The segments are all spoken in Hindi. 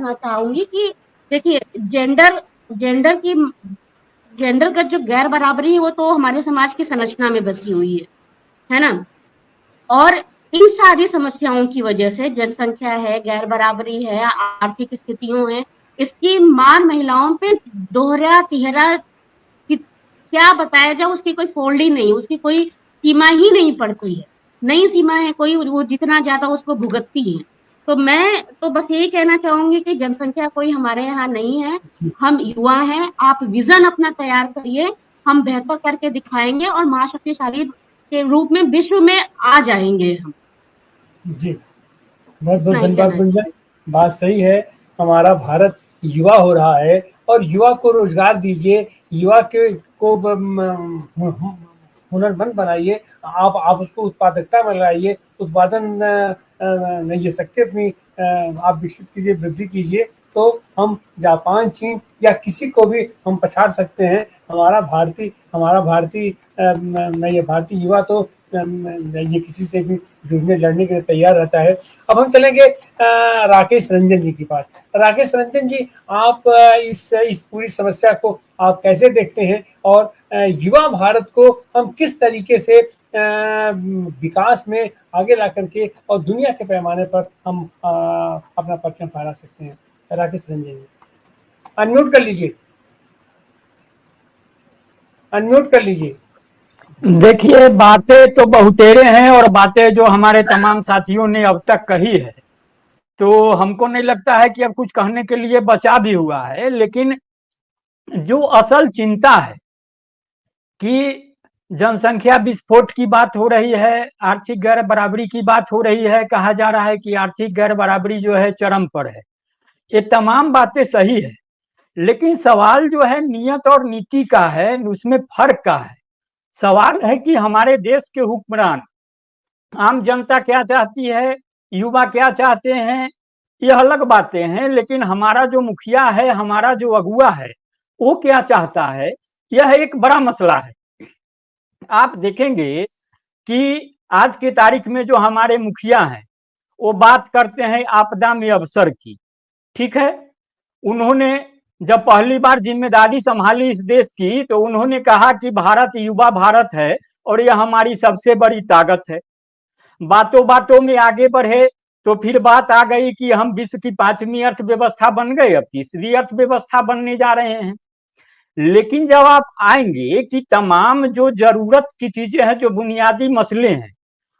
कहना चाहूंगी कि देखिए, जेंडर जेंडर की जेंडर का जो गैर बराबरी है वो तो हमारे समाज की संरचना में बसी हुई है ना। और इन सारी समस्याओं की वजह से, जनसंख्या है, गैर बराबरी है, आर्थिक स्थितियों है, इसकी मार महिलाओं पे दोहरा तिहरा क्या बताया जाए, उसकी कोई फोल्ड ही नहीं, उसकी कोई सीमा ही नहीं पड़ती है, नई सीमा है कोई, वो जितना ज्यादा उसको भुगतती है। तो मैं तो बस यही कहना चाहूंगी कि जनसंख्या कोई हमारे यहाँ नहीं है, हम युवा हैं, आप विजन अपना तैयार करिए, हम बेहतर करके दिखाएंगे और महाशक्तिशाली के रूप में विश्व में आ जाएंगे हम। जी, बहुत बहुत नहीं धन्यवाद कहना गुंजन। चाहिए। बात सही है, हमारा भारत युवा हो रहा है और युवा को रोजगार दीजिए, युवा के को हुनरमंद बनाइए, आप उसको उत्पादकता में लाइए, उत्पादन नहीं सकते अपनी आप विकसित कीजिए, वृद्धि कीजिए, तो हम जापान, चीन या किसी को भी हम पछाड़ सकते हैं। हमारा भारतीय युवा तो ये किसी से भी जुड़ने लड़ने के लिए तैयार रहता है। अब हम चलेंगे राकेश रंजन जी के पास। राकेश रंजन जी, आप इस पूरी समस्या को आप कैसे देखते हैं और युवा भारत को हम किस तरीके से विकास में आगे ला करके और दुनिया के पैमाने पर हम अपना परचम फहरा सकते हैं? राकेश रंजन जी, अनम्यूट कर लीजिए, अनम्यूट कर लीजिए। देखिए, बातें तो बहुतेरे हैं और बातें जो हमारे तमाम साथियों ने अब तक कही है, तो हमको नहीं लगता है कि अब कुछ कहने के लिए बचा भी हुआ है। लेकिन जो असल चिंता है कि जनसंख्या विस्फोट की बात हो रही है, आर्थिक गैर बराबरी की बात हो रही है, कहा जा रहा है कि आर्थिक गैर बराबरी जो है चरम पर है, ये तमाम बातें सही है। लेकिन सवाल जो है नियत और नीति का है, उसमें फर्क का है। सवाल है कि हमारे देश के हुक्मरान, आम जनता क्या चाहती है, युवा क्या चाहते हैं, ये अलग बातें हैं। लेकिन हमारा जो मुखिया है, हमारा जो अगुआ है, वो क्या चाहता है, यह एक बड़ा मसला है। आप देखेंगे कि आज की तारीख में जो हमारे मुखिया हैं, वो बात करते हैं आपदा में अवसर की। ठीक है, उन्होंने जब पहली बार जिम्मेदारी संभाली इस देश की, तो उन्होंने कहा कि भारत युवा भारत है और यह हमारी सबसे बड़ी ताकत है। बातों बातों में आगे बढ़े तो फिर बात आ गई कि हम विश्व की 5वीं अर्थव्यवस्था बन गए, अब 3री अर्थव्यवस्था बनने जा रहे हैं। लेकिन जब आप आएंगे कि तमाम जो जरूरत की चीजें हैं, जो बुनियादी मसले हैं,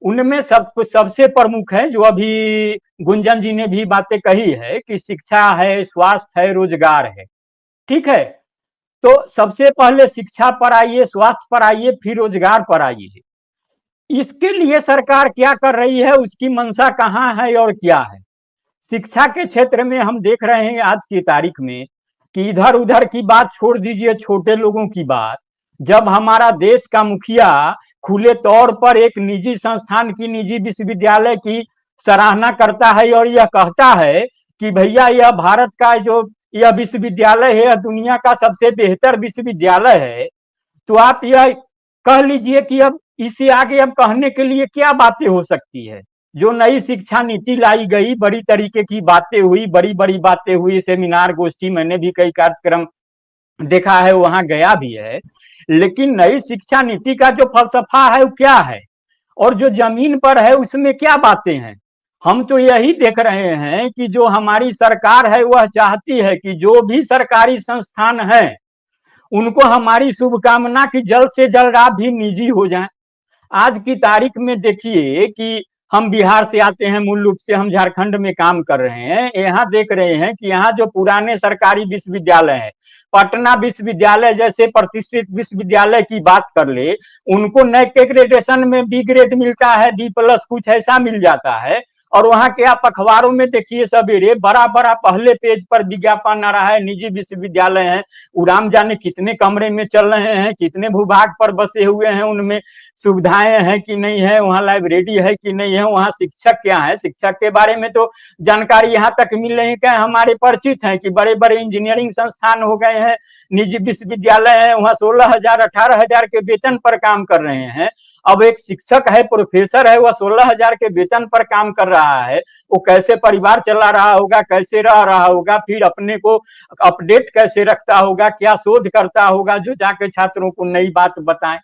उनमें सबसे प्रमुख है, जो अभी गुंजन जी ने भी बातें कही है कि शिक्षा है, स्वास्थ्य है, रोजगार है। ठीक है, तो सबसे पहले शिक्षा पर आइए, स्वास्थ्य पर आइए, फिर रोजगार पर आइए। इसके लिए सरकार क्या कर रही है, उसकी मंशा कहाँ है और क्या है। शिक्षा के क्षेत्र में हम देख रहे हैं आज की तारीख में कि इधर उधर की बात छोड़ दीजिए, छोटे लोगों की बात, जब हमारा देश का मुखिया खुले तौर पर एक निजी संस्थान की, निजी विश्वविद्यालय की सराहना करता है और यह कहता है कि भैया यह भारत का जो यह विश्वविद्यालय है, यह दुनिया का सबसे बेहतर विश्वविद्यालय है, तो आप यह कह लीजिए कि अब इससे आगे अब कहने के लिए क्या बातें हो सकती है। जो नई शिक्षा नीति लाई गई, बड़ी तरीके की बातें हुई, बड़ी बड़ी बातें हुई, सेमिनार गोष्ठी, मैंने भी कई कार्यक्रम देखा है, वहां गया भी है। लेकिन नई शिक्षा नीति का जो फलसफा है वो क्या है और जो जमीन पर है उसमें क्या बातें हैं। हम तो यही देख रहे हैं कि जो हमारी सरकार है वह चाहती है कि जो भी सरकारी संस्थान है उनको हमारी शुभकामना की जल्द से जल्द आप भी निजी हो जाएं। आज की तारीख में देखिए कि हम बिहार से आते हैं, मूल रूप से हम झारखंड में काम कर रहे हैं, यहाँ देख रहे हैं कि यहाँ जो पुराने सरकारी विश्वविद्यालय हैं, पटना विश्वविद्यालय जैसे प्रतिष्ठित विश्वविद्यालय की बात कर ले, उनको नेक ग्रेडेशन में बी ग्रेड मिलता है, B+ कुछ ऐसा मिल जाता है। और वहां के आप अखबारों में देखिए सवेरे बड़ा बड़ा पहले पेज पर विज्ञापन आ रहा है, निजी विश्वविद्यालय है, उड़ान जाने कितने कमरे में चल रहे हैं, कितने भूभाग पर बसे हुए हैं, उनमें सुविधाएं हैं कि नहीं है, वहाँ लाइब्रेरी है कि नहीं है, वहाँ शिक्षक क्या है, शिक्षक के बारे में तो जानकारी यहाँ तक मिल रही है, हमारे परिचित हैं कि बड़े बड़े इंजीनियरिंग संस्थान हो गए हैं, निजी विश्वविद्यालय है, वहाँ 16,000 18,000 के वेतन पर काम कर रहे हैं अब एक शिक्षक है, प्रोफेसर है, वह 16,000 के वेतन पर काम कर रहा है, वो कैसे परिवार चला रहा होगा, कैसे रह रहा होगा, फिर अपने को अपडेट कैसे रखता होगा, क्या शोध करता होगा जो जाके छात्रों को नई बात बताएं।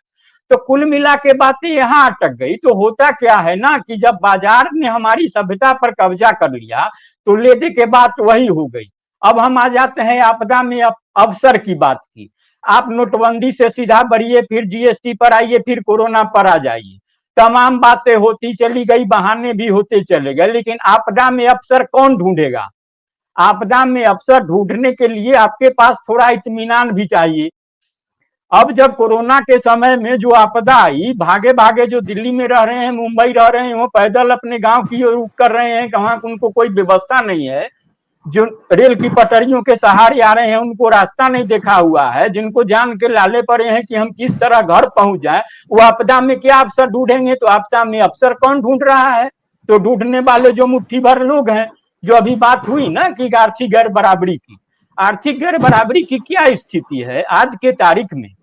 तो कुल मिला के बातें यहाँ अटक गई। तो होता क्या है ना कि जब बाजार ने हमारी सभ्यता पर कब्जा कर लिया तो ले दे के बात वही हो गई। अब हम आ जाते हैं आपदा में अवसर की बात की। आप नोटबंदी से सीधा बढ़िए, फिर जीएसटी पर आइए, फिर कोरोना पर आ जाइए, तमाम बातें होती चली गई, बहाने भी होते चले गए, लेकिन आपदा में अवसर कौन ढूंढेगा? आपदा में अवसर ढूंढने के लिए आपके पास थोड़ा इत्मीनान भी चाहिए। अब जब कोरोना के समय में जो आपदा आई, भागे भागे जो दिल्ली में रह रहे हैं, मुंबई रह रहे हैं, वो पैदल अपने गांव की ओर रुख कर रहे हैं, कहाँ उनको कोई व्यवस्था नहीं है। जो रेल की पटरियों के सहारे आ रहे हैं, उनको रास्ता नहीं देखा हुआ है, जिनको जान के लाले पड़े हैं कि हम किस तरह घर पहुंच जाए, वो आपदा में क्या अवसर ढूंढेंगे? तो आपदा में अवसर कौन ढूंढ रहा है? तो ढूंढने वाले जो मुट्ठी भर लोग हैं। जो अभी बात हुई ना कि आर्थिक गैर बराबरी की, आर्थिक गैर बराबरी की क्या स्थिति है आज के तारीख में?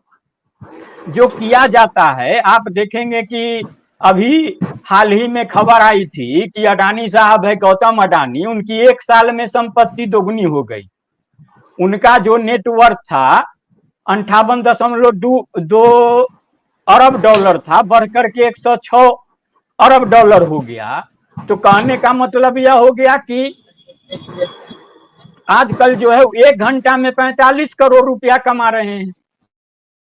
जो किया जाता है, आप देखेंगे कि अभी हाल ही में खबर आई थी कि अडानी साहब है, गौतम अडानी, उनकी 1 साल में संपत्ति दोगुनी हो गई। उनका जो नेटवर्थ था 58.2 अरब डॉलर था, बढ़कर के 106 अरब डॉलर हो गया। तो कहने का मतलब यह हो गया कि आजकल जो है 1 घंटा में 45 करोड़ रुपया कमा रहे हैं।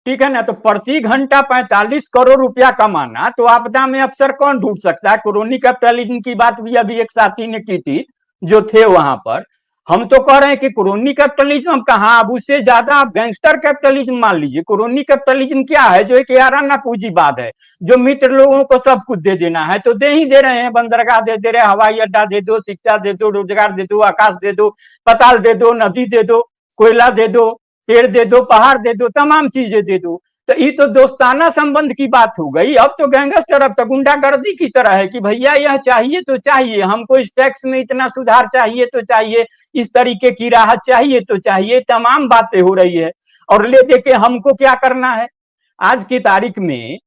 ठीक है ना? तो प्रति घंटा 45 करोड़ रुपया कमाना, तो आपदा में अवसर कौन ढूंढ सकता है? क्रोनी कैपिटलिज्म की बात भी अभी एक साथी ने की थी जो थे वहां पर। हम तो कह रहे हैं कि क्रोनी कैपिटलिज्म कहाँ, अब उससे ज्यादा आप गैंगस्टर कैपिटलिज्म मान लीजिए। क्रोनी कैपिटलिज्म क्या है? जो एक याराना पूंजीवाद है, जो मित्र लोगों को सब कुछ दे देना है, तो दे ही दे रहे हैं। बंदरगाह दे रहे, हवाई अड्डा दे दो, शिक्षा दे दो, रोजगार दे दो, आकाश दे दो, पताल दे दो, नदी दे दो, कोयला दे दो, पेड़ दे दो, पहाड़ दे दो, तमाम चीजें दे दो। तो ये तो दोस्ताना संबंध की बात हो गई। अब तो गैंगस्टर, अब तो गुंडागर्दी की तरह है कि भैया यह चाहिए तो चाहिए, हमको इस टैक्स में इतना सुधार चाहिए तो चाहिए, इस तरीके की राहत चाहिए तो चाहिए, तमाम बातें हो रही है। और ले दे के हमको क्या करना है? आज की तारीख में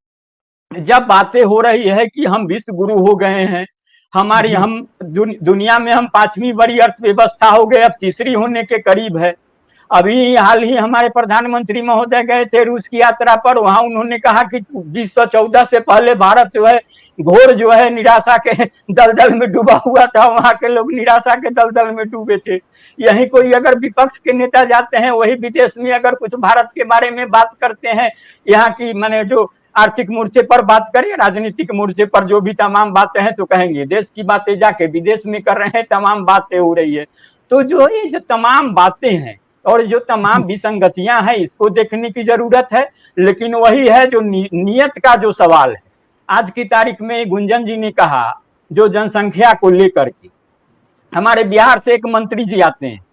जब बातें हो रही है कि हम विश्व गुरु हो गए हैं, हमारी हम दुनिया में हम 5वीं बड़ी अर्थव्यवस्था हो गए, अब तीसरी होने के करीब है। अभी हाल ही हमारे प्रधानमंत्री महोदय गए थे रूस की यात्रा पर। वहां उन्होंने कहा कि 2014 से पहले भारत जो है घोर जो है निराशा के दलदल में डूबा हुआ था, वहां के लोग निराशा के दलदल में डूबे थे। यही कोई अगर विपक्ष के नेता जाते हैं, वही विदेश में अगर कुछ भारत के बारे में बात करते हैं, यहाँ की मैंने जो आर्थिक मोर्चे पर बात करें, राजनीतिक मोर्चे पर जो भी तमाम बातें हैं, तो कहेंगे देश की बातें जाके विदेश में कर रहे हैं, तमाम बातें हो रही है। तो जो ये जो तमाम बातें हैं और जो तमाम विसंगतियां हैं, इसको देखने की जरूरत है। लेकिन वही है जो नियत का जो सवाल है। आज की तारीख में गुंजन जी ने कहा, जो जनसंख्या को लेकर के हमारे बिहार से एक मंत्री जी आते हैं,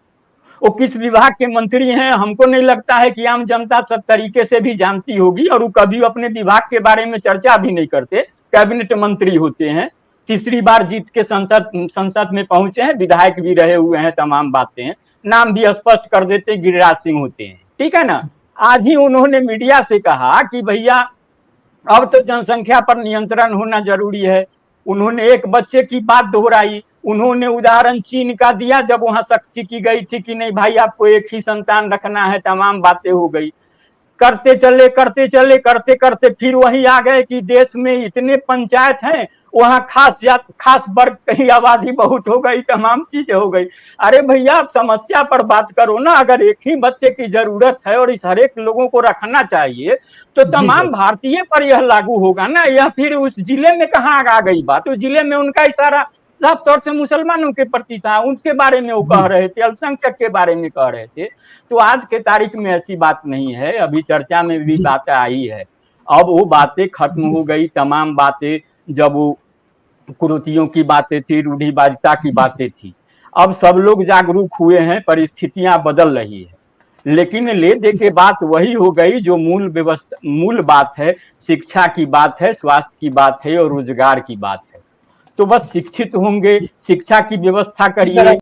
वो किस विभाग के मंत्री हैं हमको नहीं लगता है कि आम जनता सब तरीके से भी जानती होगी, और वो कभी अपने विभाग के बारे में चर्चा भी नहीं करते। कैबिनेट मंत्री होते हैं, तीसरी बार जीत के संसद में पहुंचे हैं, विधायक भी रहे हुए हैं, तमाम बातें हैं, नाम भी स्पष्ट कर देते, गिरिराज सिंह होते हैं। ठीक है ना? आज ही उन्होंने मीडिया से कहा कि भैया अब तो जनसंख्या पर नियंत्रण होना जरूरी है। उन्होंने एक बच्चे की बात दोहराई। उन्होंने उदाहरण चीन का दिया, जब वहां सख्ती की गई थी कि नहीं भाई आपको एक ही संतान रखना है, तमाम बातें हो गई। करते करते फिर वही आ गए कि देश में इतने पंचायत हैं, वहां खास वर्ग की आबादी बहुत हो गई, तमाम चीजें हो गई। अरे भैया आप समस्या पर बात करो ना। अगर एक ही बच्चे की जरूरत है और इस हरेक लोगों को रखना चाहिए, तो तमाम भारतीय पर यह लागू होगा ना। यह फिर उस जिले में कहाँ आ गई बात? उस जिले में उनका इशारा साफ तौर से मुसलमानों के प्रति था, उसके बारे में वो कह रहे थे, अल्पसंख्यक के बारे में कह रहे थे। तो आज के तारीख में ऐसी बात नहीं है। अभी चर्चा में भी बातें आई है, अब वो बातें खत्म हो गई। तमाम बातें, जब वो कुरीतियों की बातें थी, रूढ़िवादिता की बातें थी, अब सब लोग जागरूक हुए हैं, परिस्थितियां बदल रही है। लेकिन ले दे के बात वही हो गई जो मूल बात है, शिक्षा की बात है, स्वास्थ्य की बात है और रोजगार की बात है। तो बस शिक्षित होंगे, शिक्षा की व्यवस्था करिए।